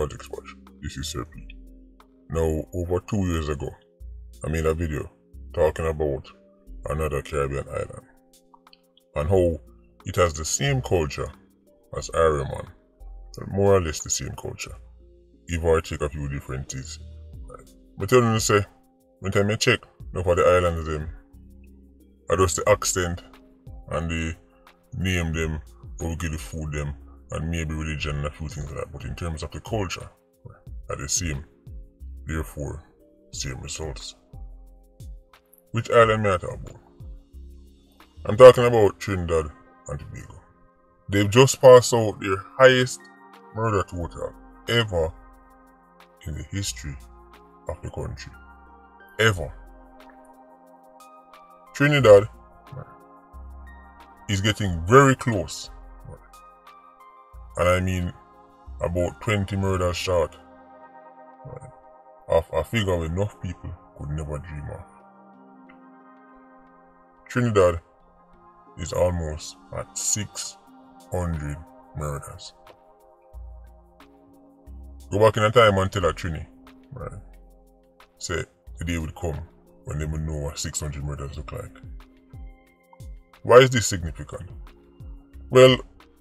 Politricks watch. This is Sir P. Now, over 2 years ago, I made a video talking about another Caribbean island and how it has the same culture as Ireland, more or less the same culture, if I take a few differences. But tell you say, when time I check, now for the islands them, I just the accent and the name them, or we give the food them, and maybe religion and a few things like that. But in terms of the culture, are the same. Therefore, same results. Which island may I talk about? I'm talking about Trinidad and Tobago. They've just passed out their highest murder total ever in the history of the country. Ever. Trinidad is getting very close. And I mean about 20 murders short of a figure enough people could never dream of. Trinidad is almost at 600 murders. Go back in a time and tell a Trini, right? Say the day would come when they would know what 600 murders look like. Why is this significant? Well,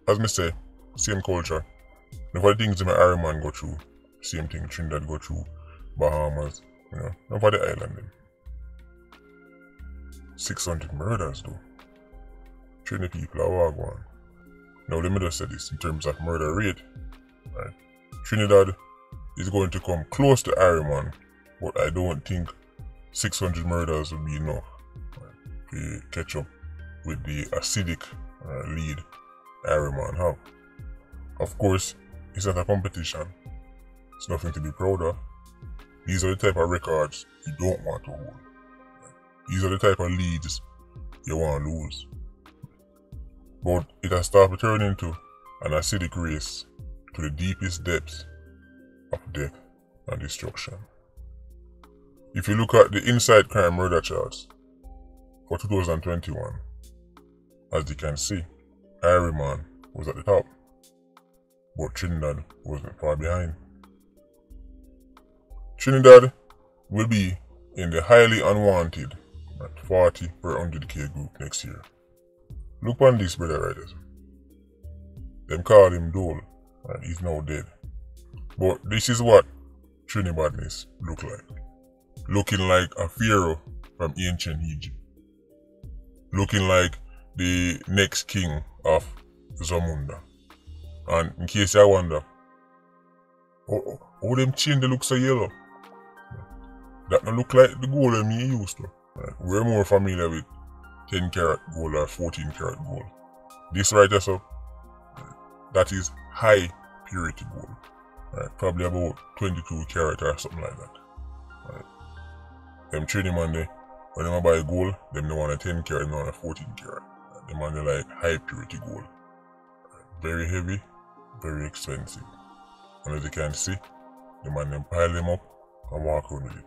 as me say, same culture. Now for the things that my Ironman go through, same thing Trinidad go through, Bahamas, you know, now for the island them. 600 murders though. Trini people are going. Now let me just say this in terms of murder rate. Right? Trinidad is going to come close to Ironman, but I don't think 600 murders will be enough to catch up with the acidic lead Ironman have. Of course, it's not a competition. It's nothing to be proud of. These are the type of records you don't want to hold. These are the type of leads you want to lose. But it has started turning into an acidic race to the deepest depths of death and destruction. If you look at the inside crime murder charts for 2021, as you can see, Ironman was at the top, but Trinidad wasn't far behind. Trinidad will be in the highly unwanted at 40 per 100k group next year. Look on this brother writers. Them call him Dole and he's now dead. But this is what Trinidadness look like. Looking like a pharaoh from ancient Egypt. Looking like the next king of Zamunda. And in case you wonder, oh them chain they look so yellow. That don't look like the gold that me used to. We're more familiar with 10 karat gold or 14 karat gold. This right here, so that is high purity gold. Probably about 22 karat or something like that. Them trading man they, when they buy gold, them they want a 10 karat, they want a 14 karat. Them man they like high purity gold. Very heavy, very expensive. And as you can see, the man them pile them up and walk around with it.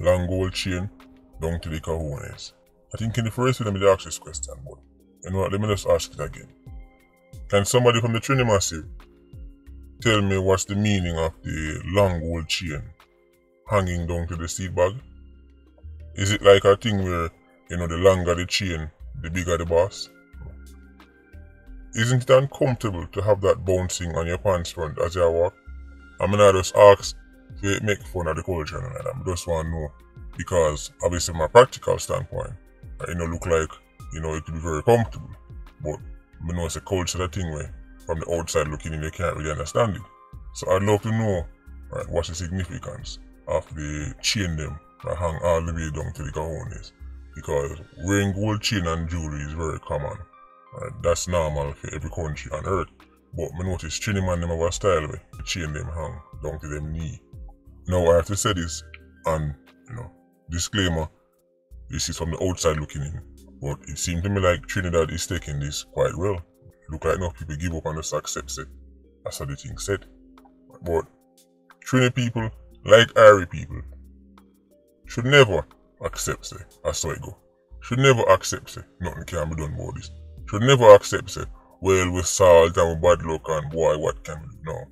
Long gold chain down to the cojones. I think in the first video I made ask this question, but you know what, let me just ask it again. Can somebody from the Trinity Massive tell me what's the meaning of the long gold chain hanging down to the seed bag? Is it like a thing where, you know, the longer the chain, the bigger the boss? Isn't it uncomfortable to have that bouncing on your pants front as you walk? I mean, I just ask to make fun of the culture and I just want to know, because obviously from a practical standpoint, it look like, you know, it will be very comfortable, but I know it's a culture thing where from the outside looking in you can't really understand it. So I'd love to know, right, what's the significance of the chain them that hang all the way down to the cojones, because wearing gold chain and jewelry is very common. Right? That's normal for every country on earth, but I notice Trini man them have a style where the chain them hang down to them knee. Now I have to say this, and you know, disclaimer, this is from the outside looking in, but it seems to me like Trinidad is taking this quite well. Look like enough people give up and just accept it. That's how the thing said. But Trini people, like Irie people, should never accept it. That's how it go. Should never accept it. Nothing can be done about this. Should never accept it. Well, with salt and with bad luck and boy, what can we do? No.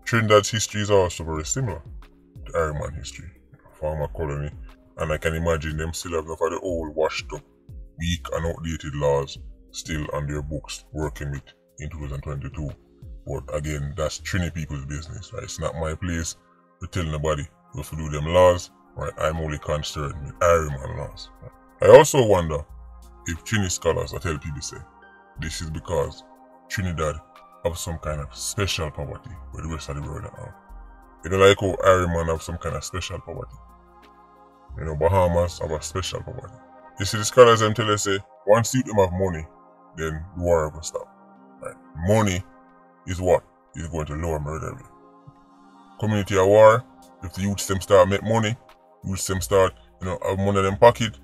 Trinidad's history is also very similar to Iron history, former colony, and I can imagine them still have enough of the old washed up, weak and outdated laws still on their books working with in 2022. But again, that's Trini people's business, right? It's not my place to tell nobody if we do them laws, right? I'm only concerned with Iron laws. Right? I also wonder if Trini scholars are tell people say this is because Trinidad have some kind of special poverty where the rest of the world don't have. You know, like how Iron have some kind of special poverty. You know, Bahamas have a special poverty. You see, the scholars them tell us say once you them have money, then the war will stop. Right? Money is what is going to lower murder rate. Community of war, if the youths them start make money, youths them start, have money in them pocket,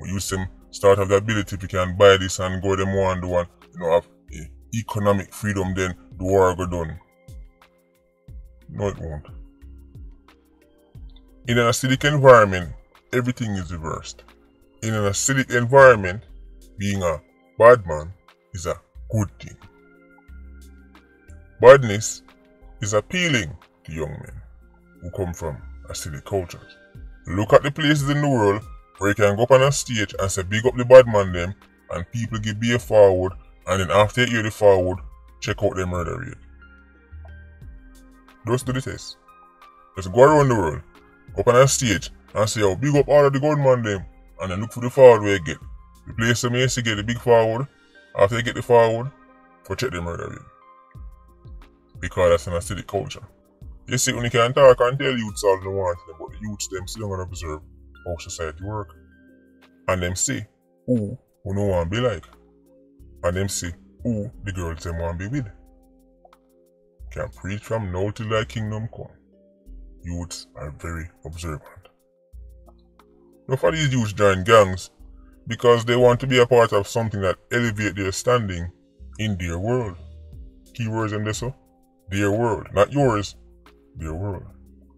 youths them start have the ability if you can buy this and go them one and do one, have economic freedom, then the war go done. No, it won't. In an acidic environment, everything is reversed. In an acidic environment, being a bad man is a good thing. Badness is appealing to young men who come from acidic cultures. Look at the places in the world where you can go up on a stage and say big up the bad man them, and people give beer forward, and then after you hear the forward, check out their murder rate. Just do the test. Just go around the world, go up on a stage and say, oh, big up all of the gunman them, and then look for the forward where you get. The place them you get the big forward, after you get the forward, go check the murder rate. Because that's an acidic culture. You see, when you can talk and tell youths all they want, but the youths them still gonna observe how society work. And them see who no want be like. And them see who the girls them want be with. Can preach from now till thy kingdom come. Youths are very observant. Now for these youths join gangs because they want to be a part of something that elevate their standing in their world. Keywords in this, so their world, not yours, their world.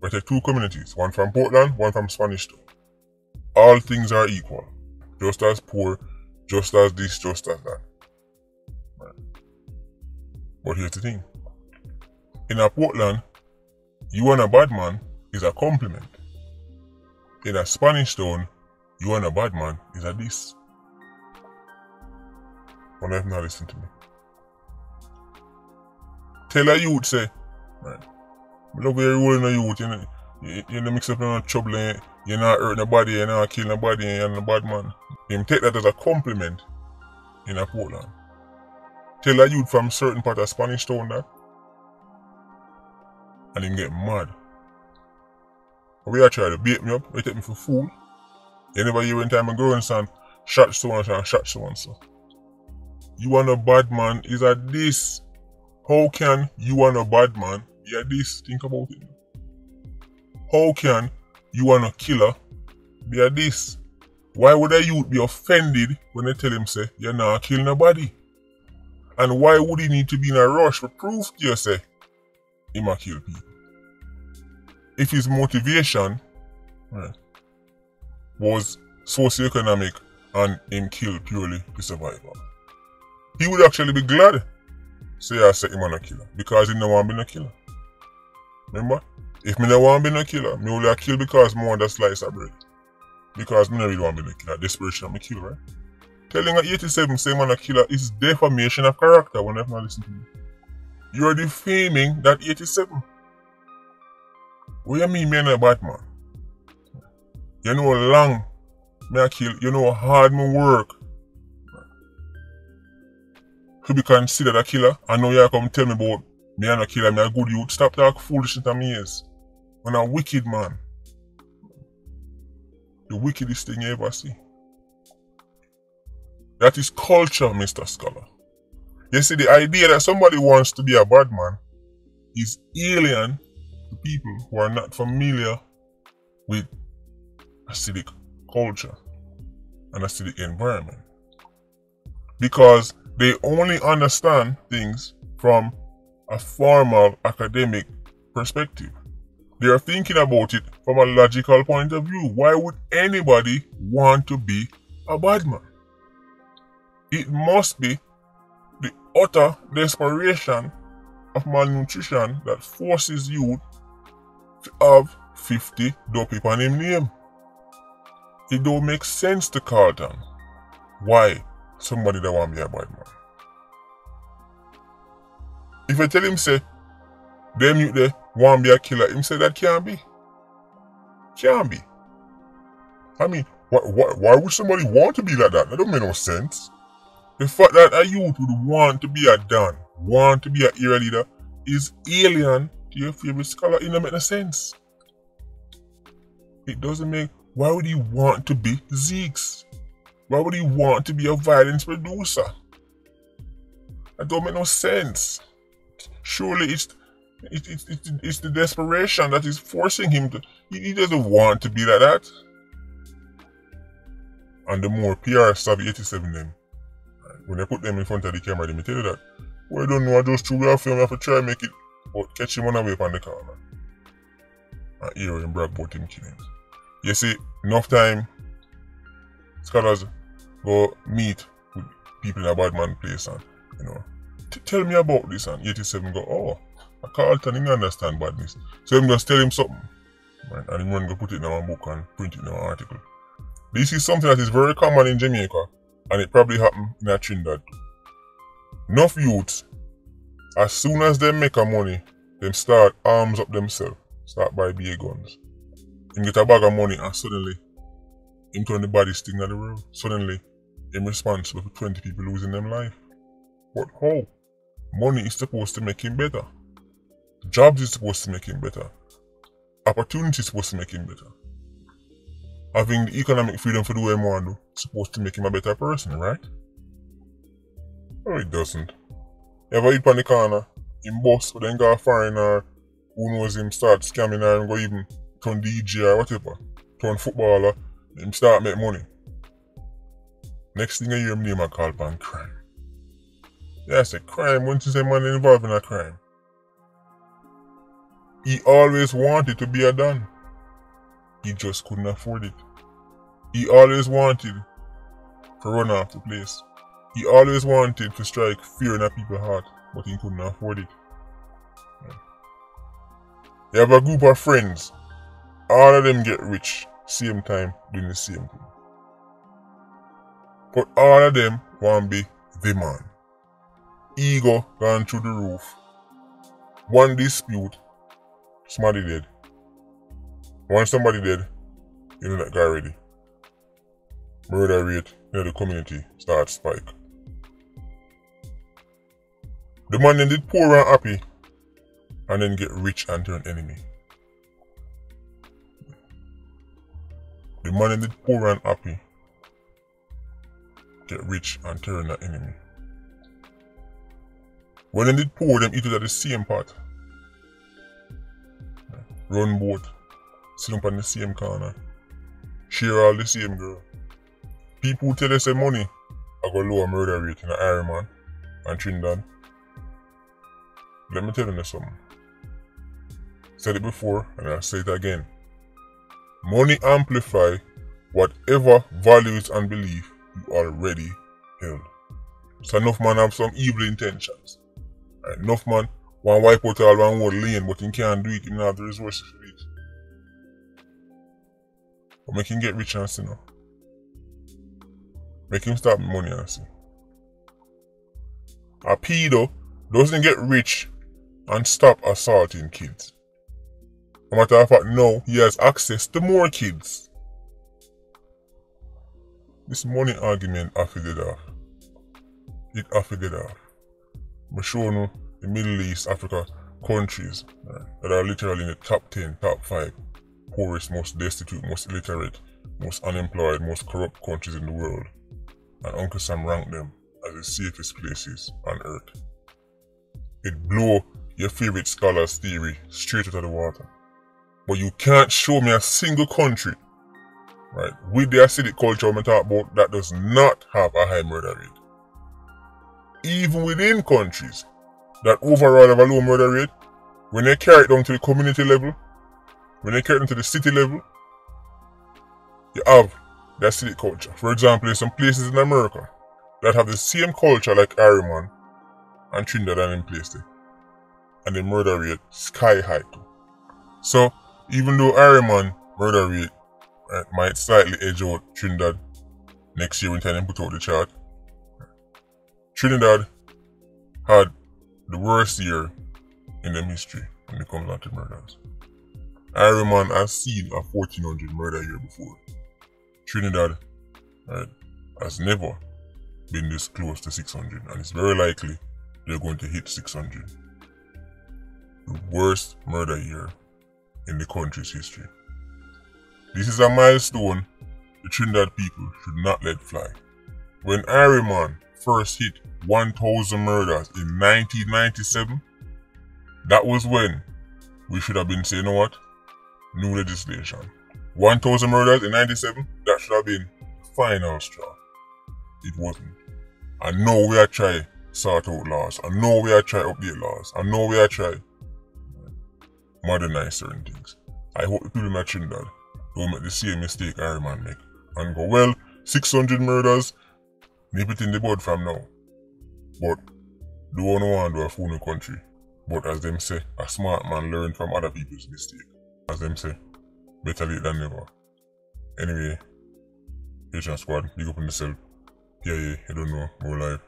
We take two communities, one from Portland, one from Spanish Town. All things are equal. Just as poor, just as this, just as that. Right. But here's the thing. In a Portland, you and a bad man is a compliment. In a Spanish Town, you and a bad man is a diss. Wonder if not listen to me. Tell a youth say, man, love your role in a youth, you don't mix up in no trouble, you're not hurt nobody, you're not kill nobody, and you're a bad man. Him take that as a compliment in a Portland. Tell a youth from certain part of Spanish Town that, and him get mad. We are trying to bait me up, they take me for fool. You never hear when time a growing son, shot so and shot so and so. You and a bad man is a this. How can you and a bad man be a this? Think about it. How can you and a killer be a this? Why would a youth be offended when they tell him say you're not killing nobody? And why would he need to be in a rush to prove to you say he might kill people? If his motivation was socioeconomic and him kill purely to survive, he would actually be glad say I say him a killer because he no want to be no killer. Remember? If me no want to be no killer, me only a kill because me want a slice of bread. Because me no really want to be no killer. Desperation me kill, right? Telling a 87 say man a killer is defamation of character when I've not listened to me. You are defaming that 87. What you mean me and a bad man? You know how long me a kill, you know how hard me work to be considered a killer. I know you come tell me about me and a killer, me a good youth. Stop talk foolishness to me is. I'm a wicked man. The wickedest thing you ever see. That is culture, Mr. Scholar. You see, the idea that somebody wants to be a bad man is alien to people who are not familiar with acidic culture and acidic environment. Because they only understand things from a formal academic perspective. They are thinking about it from a logical point of view. Why would anybody want to be a bad man? It must be the utter desperation of malnutrition that forces you to have 50 dopey on him name. It don't make sense to Carlton. Why somebody that want be a bad man? If I tell him say, them you there want be a killer, him say that can't be. Can't be. I mean, why would somebody want to be like that? That don't make no sense. The fact that a youth would want to be a Don, want to be a era leader, is alien to your favorite scholar. It don't make no sense. It doesn't make. Why would he want to be Zeeks? Why would he want to be a violence producer? That don't make no sense. Surely it's the desperation that is forcing him to. He doesn't want to be like that. And the more PR savvy 87 them, when they put them in front of the camera, they tell you that, well, I don't know, I just threw a film, I have to try and make it, but catch him on the way on the corner. And hear him brag about him killing. You see, enough time, scholars go meet with people in a bad man place and, tell me about this, and 87 go, oh, I Carlton, he understand badness. So I'm just tell him something, right? And him run go put it in a book and print it in an article. This is something that is very common in Jamaica, and it probably happened in Trinidad. Enough youths, as soon as they make a money, them start arms up themselves, start buy BA guns. Him get a bag of money and suddenly, him turn the baddest thing in the world. Suddenly, him responsible for 20 people losing them life. But how? Money is supposed to make him better. Jobs is supposed to make him better. Opportunity is supposed to make him better. Having the economic freedom for do what he want to do is supposed to make him a better person, right? No, it doesn't. You ever eat on the corner, him boss, but then go a foreigner, who knows him start scamming her and go even turn DJ or whatever, turn footballer, him start make money. Next thing I hear him name a call upon crime. Yeah, I say crime, once you say man involved in a crime. He always wanted to be a Don. He just couldn't afford it. He always wanted to run off the place. He always wanted to strike fear in a people's heart, but he couldn't afford it. You have a group of friends. All of them get rich, same time, doing the same thing. But all of them want to be the man. Ego gone through the roof. One dispute, somebody dead. Once somebody dead, you know that guy ready. Murder rate in the community starts spike. The man then did poor and happy, and then get rich and turn enemy. The man then did poor and happy, get rich and turn the enemy. When they did poor, them eat it at the same pot. Run both. Sit up on the same corner. Share all the same girl. People who tell us say money I got lower murder rate in Ironman and Trinidad. Let me tell you something. Said it before and I'll say it again. Money amplify whatever values and belief you already held. So enough man have some evil intentions. Right, enough man want to wipe out all one whole lane, but he can't do it, he don't have the resources for it. But make him get rich and see now. Make him stop money and see. A pedo doesn't get rich and stop assaulting kids. No matter of fact, now he has access to more kids. This money argument have to get off. It have to get off. I'm showing you the Middle East, Africa countries that are literally in the top 10, top 5 poorest, most destitute, most illiterate, most unemployed, most corrupt countries in the world. And Uncle Sam ranked them as the safest places on earth. It blow your favorite scholar's theory straight out of the water. But you can't show me a single country, right, with the acidic culture I'm talking about that does not have a high murder rate. Even within countries that overall have a low murder rate, when they carry it down to the community level, when they carry it down to the city level, you have the acidic culture. For example, there's some places in America that have the same culture like Ironman and Trinidad and in place there. and the murder rate sky high too. So even though Ironman murder rate might slightly edge out Trinidad next year when time put out the chart, Trinidad had the worst year in them history when it comes down to murders. Ironman has seen a 1400 murder year before. Trinidad has never been this close to 600, and it's very likely they're going to hit 600. The worst murder year in the country's history. This is a milestone the Trinidad people should not let fly. When Ironman first hit 1000 murders in 1997, that was when we should have been saying, you know what? New legislation. 1000 murders in 97, that should have been the final straw. It wasn't. I know we are trying sort out laws. I know we are trying update laws. I know we are trying modernize certain things. I hope the people in Trinidad don't make the same mistake Ironman make and go, well, 600 murders, nip it in the bud from now. But don't want to do a fool in the country. But as them say, a smart man learn from other people's mistake. As them say, better late than never. Anyway, Asian Squad, big up on yourself. Yeah, you don't know, more live.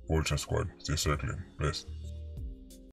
Culture Squad, stay circling. Bless.